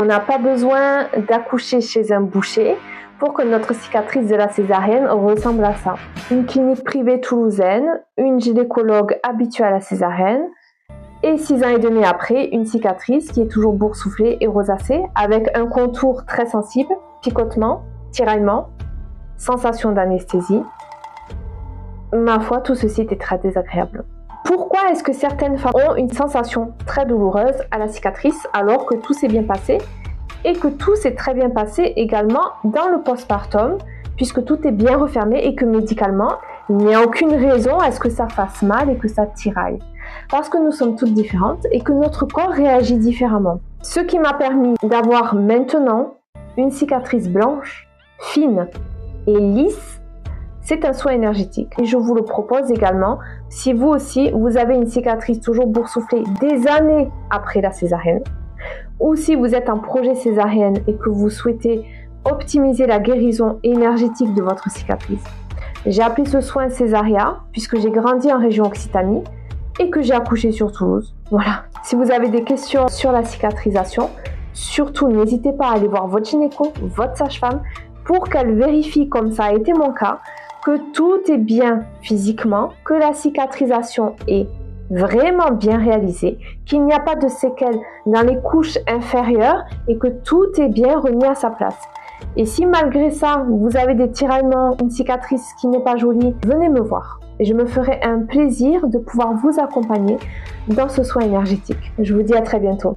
On n'a pas besoin d'accoucher chez un boucher pour que notre cicatrice de la césarienne ressemble à ça. Une clinique privée toulousaine, une gynécologue habituée à la césarienne, et 6 ans et demi après, une cicatrice qui est toujours boursouflée et rosacée, avec un contour très sensible, picotement, tiraillement, sensation d'anesthésie. Ma foi, tout ceci était très désagréable. Pourquoi est-ce que certaines femmes ont une sensation très douloureuse à la cicatrice alors que tout s'est bien passé et que tout s'est très bien passé également dans le postpartum puisque tout est bien refermé et que médicalement, il n'y a aucune raison à ce que ça fasse mal et que ça tiraille. Parce que nous sommes toutes différentes et que notre corps réagit différemment. Ce qui m'a permis d'avoir maintenant une cicatrice blanche, fine et lisse, c'est un soin énergétique et je vous le propose également si vous aussi vous avez une cicatrice toujours boursouflée des années après la césarienne ou si vous êtes en projet césarienne et que vous souhaitez optimiser la guérison énergétique de votre cicatrice. J'ai appelé ce soin Césaria puisque j'ai grandi en région Occitanie et que j'ai accouché sur Toulouse. Voilà. Si vous avez des questions sur la cicatrisation, surtout n'hésitez pas à aller voir votre gynéco, votre sage-femme pour qu'elle vérifie, comme ça a été mon cas, que tout est bien physiquement, que la cicatrisation est vraiment bien réalisée, qu'il n'y a pas de séquelles dans les couches inférieures et que tout est bien remis à sa place. Et si malgré ça, vous avez des tiraillements, une cicatrice qui n'est pas jolie, venez me voir. Et je me ferai un plaisir de pouvoir vous accompagner dans ce soin énergétique. Je vous dis à très bientôt.